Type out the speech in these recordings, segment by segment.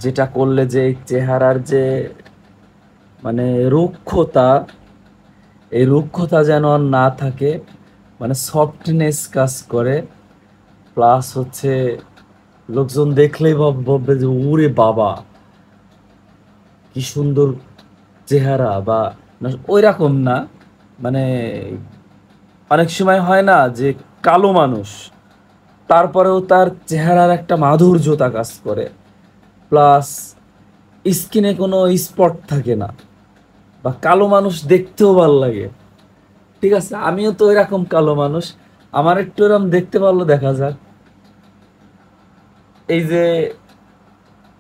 যেটা করলে যে চেহারার যে মানে রুক্ষতা, এই রুক্ষতা যেন আর না থাকে, মানে সফটনেস কাজ করে। প্লাস হচ্ছে লোকজন দেখলেই ভাববে যে ওরে বাবা কি সুন্দর চেহারা, বা ওই রকম না, মানে অনেক সময় হয় না যে কালো মানুষ তারপরেও তার চেহারার একটা মাধুর্যতা কাজ করে, প্লাস স্কিনে কোনো স্পট থাকে না, বা কালো মানুষ দেখতেও ভাল লাগে। ঠিক আছে, আমিও তো এরকম কালো মানুষ, আমার একটু এরকম দেখতে পারলো দেখা যাক। এই যে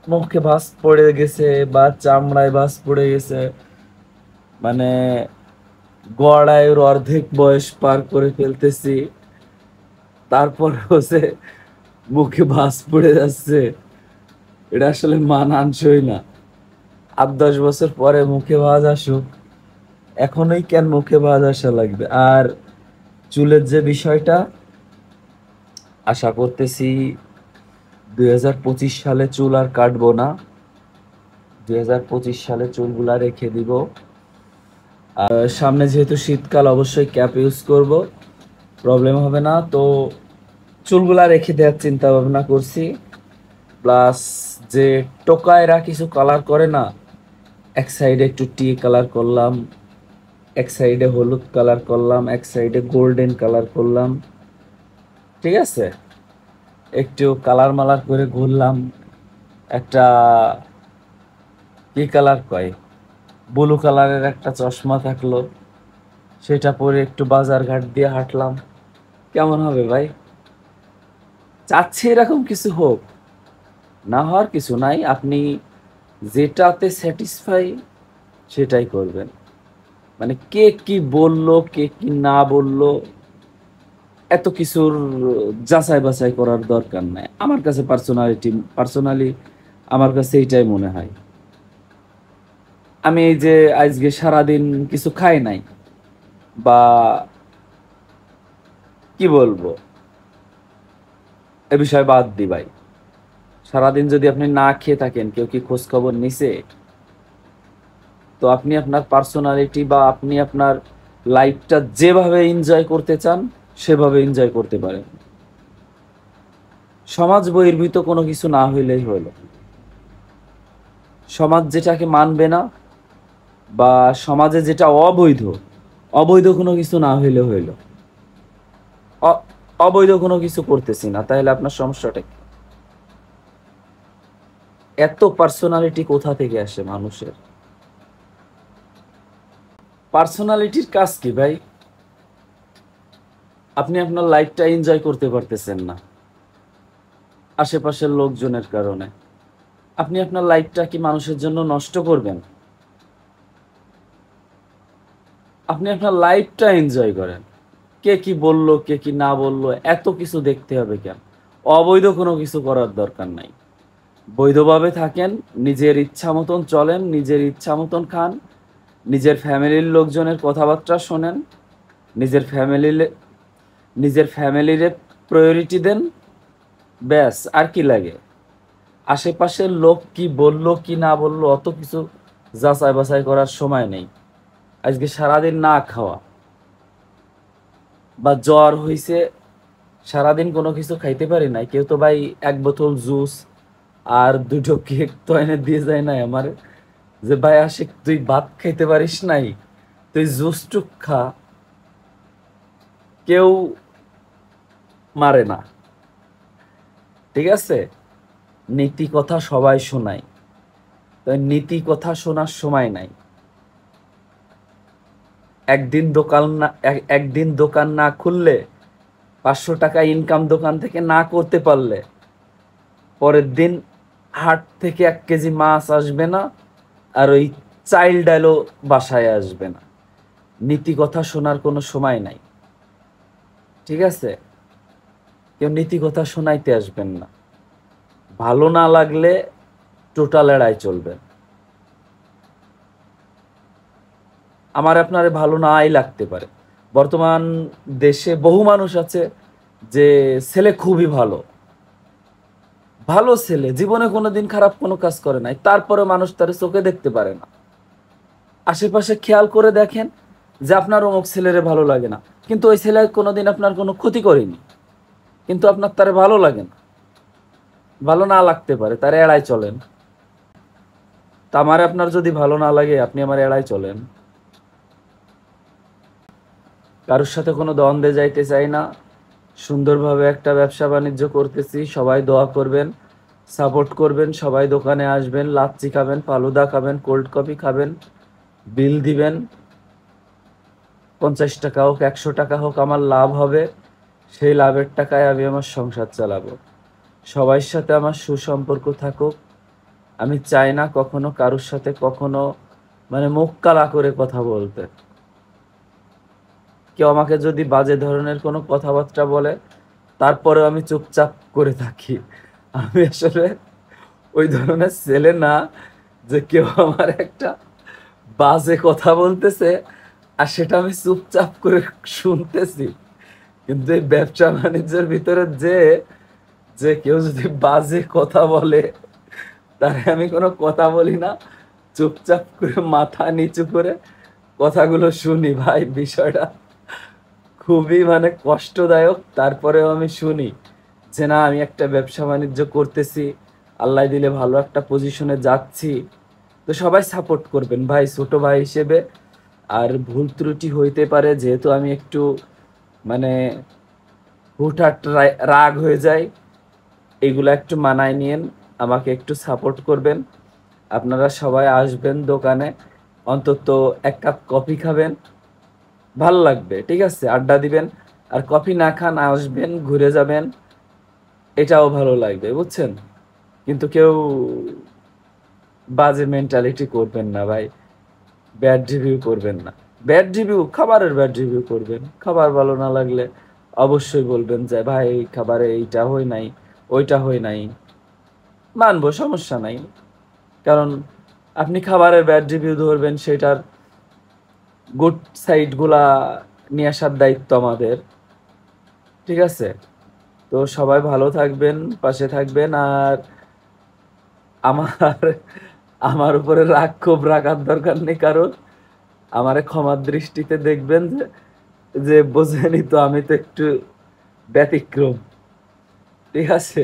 মুখে ভাঁজ পড়ে গেছে বা চামড়ায় ভাঁজ পড়ে গেছে, মানে গড়াইয়ের অর্ধেক বয়স পার করে ফেলতেছি, তারপর হচ্ছে মুখে ভাঁজ পড়ে যাচ্ছে, এটা আসলে মানানসই না। 8-10 বছর পরে মুখে ভাঁজ আসুক, এখনই কেন মুখে ভাঁজ আসা লাগবে? আর চুলের যে বিষয়টা, আশা করতেছি 2025 সালে চুল আর কাটবো না, 2025 সালে চুলগুলা রেখে দিব। আর সামনে যেহেতু শীতকাল, অবশ্যই ক্যাপ ইউজ করব, প্রবলেম হবে না। তো চুলগুলা রেখে দেওয়ার চিন্তা ভাবনা করছি। প্লাস যে টোকায়রা কিছু কালার করে না, এক সাইডে একটু টি কালার করলাম, এক সাইডে হলুদ কালার করলাম, এক সাইডে গোল্ডেন কালার করলাম, ঠিক আছে, একটু কালার মালার করে ঘুরলাম। একটা কি কালার কয়, ব্লু কালারের একটা চশমা থাকলো, সেটা পরে একটু বাজার ঘাট দিয়ে হাঁটলাম, কেমন হবে ভাই? চাচ্ছি এরকম কিছু হোক, না হওয়ার কিছু নাই। আপনি যেটাতে স্যাটিসফাই সেটাই করবেন। মানে কে কি বলল, কে কি না বলল, এত কিছুর যাচাই বাছাই করার দরকার নাই। আমার কাছে পার্সোনালি আমার কাছে এইটাই মনে হয়। আমি এই যে আজকে সারাদিন কিছু খাই নাই, বা কি বলবো, এ বিষয়ে বাদ দি ভাই। সারাদিন যদি আপনি না খেয়ে থাকেন, কেউ কি খোঁজ খবর নিছে? তো আপনি আপনার পার্সোনালিটি বা আপনি আপনার লাইফটা যেভাবে এনজয় করতে চান সেভাবে এনজয় করতে পারেন। সমাজ বহির্ভূত কোনো কিছু না হইলেই হলো। সমাজ যেটাকে মানবে না, বা সমাজে যেটা অবৈধ, অবৈধ কোনো কিছু না হইলে হইলো। অ- অবৈধ কোনো কিছু করতেছি না, তাহলে আপনার সমস্যাটা কি? এত পার্সোনালিটি কোথা থেকে আসে মানুষের? পার্সোনালিটির কাজ কি ভাই? আপনি আপনার লাইফটা এনজয় করতে পারতেছেন না আশেপাশের লোকজনের কারণে, আপনি আপনার লাইফটা কি মানুষের জন্য নষ্ট করবেন? আপনি আপনার লাইফটা এনজয় করেন। কে কি বলল, কে কি না বলল, এত কিছু দেখতে হবে কেন? অবৈধ কোনো কিছু করার দরকার নাই। বৈধভাবে থাকেন, নিজের ইচ্ছা মতন চলেন, নিজের ইচ্ছা মতন খান, নিজের ফ্যামিলির লোকজনের কথাবার্তা শোনেন, নিজের ফ্যামিলি নিজের ফ্যামিলিরে প্রায়োরিটি দেন, ব্যাস। আর কি লাগে? আশেপাশের লোক কি বলল কি না বলল অত কিছু যাচাই বাছাই করার সময় নেই। আজকে সারাদিন না খাওয়া বা জ্বর হইছে, সারাদিন কোনো কিছু খাইতে পারি নাই, কেউ তো ভাই এক বোতল জুস আর দুটো কেক তো এনে দিয়ে যায় নাই আমার, যে ভাই আশিক তুই ভাত খাইতে পারিস নাই, তুই জুস টুক খা। কেউ মারে না, ঠিক আছে। নীতি কথা সবাই শোনায়, তাই নীতি কথা শোনার সময় নাই। একদিন দোকান না খুললে, 500 টাকা ইনকাম দোকান থেকে না করতে পারলে, পরের দিন হাট থেকে 1 কেজি মাছ আসবে না, আর ওই চাইল্ড ডালও বাসায় আসবে না। নীতি কথা শোনার কোনো সময় নাই, ঠিক আছে। কেউ নীতি কথা শোনাইতে আসবেন না। ভালো না লাগলে টোটাল এড়াই চলবেন। আমার আপনার ভালো নাই লাগতে পারে। বর্তমান দেশে বহু মানুষ আছে যে ছেলে খুবই ভালো, ভালো ছেলে, জীবনে কোনোদিন খারাপ কোনো কাজ করে নাই, তারপরে মানুষ তার চোখে দেখতে পারে না। আশেপাশে খেয়াল করে দেখেন যে আপনার অমুক ছেলেরে ভালো লাগে না, কিন্তু ওই ছেলে কোনোদিন আপনার কোনো ক্ষতি করেনি, কিন্তু আপনার তারে ভালো লাগে না, ভালো না লাগতে পারে, তারে এড়াই চলেন। তা আমারে আপনার যদি ভালো না লাগে, আপনি আমার এড়াই চলেন। কারোর সাথে কোনো দ্বন্দ্বে যাইতে চাই না, সুন্দরভাবে একটা ব্যবসা বাণিজ্য করতেছি। সবাই দোয়া করবেন, সাপোর্ট করবেন, সবাই দোকানে আসবেন, লাচ্ছি খাবেন, ফালুদা খাবেন, কোল্ড কফি খাবেন, বিল দিবেন। 50 টাকা হোক, 100 টাকা হোক, আমার লাভ হবে। সেই লাভের টাকায় আমি আমার সংসার চালাবো। সবার সাথে আমার সুসম্পর্ক থাকুক। আমি চাই না কখনো কারোর সাথে কখনো মানে মুখ কালা করে কথা বলতে। কেউ আমাকে যদি বাজে ধরনের কোনো কথাবার্তা বলে, তারপরেও আমি চুপচাপ করে থাকি। আমি আসলে ওই ধরনের ছেলে না যে কেউ আমার একটা বাজে কথা বলতেছে আর সেটা আমি চুপচাপ করে শুনতেছি। কিন্তু এই ব্যবসা বাণিজ্যের ভিতরে যে যে কেউ যদি বাজে কথা বলে, তারে আমি কোনো কথা বলি না, চুপচাপ করে মাথা নিচু করে কথাগুলো শুনি। ভাই, বিষয়টা খুবই মানে কষ্টদায়ক, তারপরেও আমি শুনি যে না, আমি একটা ব্যবসা বাণিজ্য করতেছি, আল্লাহ দিলে ভালো একটা পজিশনে যাচ্ছি। তো সবাই সাপোর্ট করবেন ভাই, ছোট ভাই হিসেবে। আর ভুল ত্রুটি হইতে পারে, যেহেতু আমি একটু মানে হুটহাট রাগ হয়ে যায়, এগুলো একটু মানায় নিয়েন, আমাকে একটু সাপোর্ট করবেন। আপনারা সবাই আসবেন দোকানে, অন্তত 1 কাপ কফি খাবেন, ভাল লাগবে, ঠিক আছে, আড্ডা দিবেন। আর কফি না খান, আসবেন, ঘুরে যাবেন, এটাও ভালো লাগবে, বুঝছেন। কিন্তু কেউ বাজে মেন্টালিটি করবেন না ভাই, ব্যাড রিভিউ করবেন না। ব্যাড রিভিউ, খাবারের ব্যাড রিভিউ করবেন, খাবার ভালো না লাগলে অবশ্যই বলবেন যে ভাই খাবারে এইটা হয় নাই, ওইটা হয় নাই, মানবো, সমস্যা নাই। কারণ আপনি খাবারের ব্যাড রিভিউ ধরবেন, সেটার গুড সাইড গুলা নিয়ে আসার দায়িত্ব আমাদের, ঠিক আছে। তো সবাই ভালো থাকবেন, পাশে থাকবেন। আর আমার আমার উপরে রাগ খুব রাখার দরকার নেই কারণ, আমারে ক্ষমার দৃষ্টিতে দেখবেন যে যে বোঝেনি তো, আমি তো একটু ব্যতিক্রম, ঠিক আছে।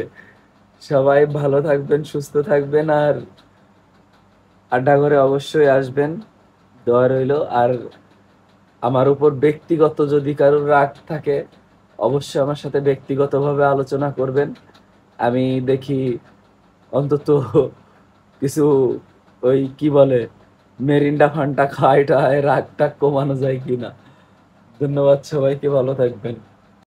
সবাই ভালো থাকবেন, সুস্থ থাকবেন, আর আড্ডা করে অবশ্যই আসবেন, দোয়া রইল। আর আমার উপর ব্যক্তিগত যদি কারোর রাগ থাকে, অবশ্যই আমার সাথে ব্যক্তিগতভাবে আলোচনা করবেন। আমি দেখি অন্তত কিছু ওই কি বলে মেরিন্ডা ফান্টা খাওয়াই টায় রাগটা কমানো যায় কিনা। ধন্যবাদ, সবাইকে, ভালো থাকবেন।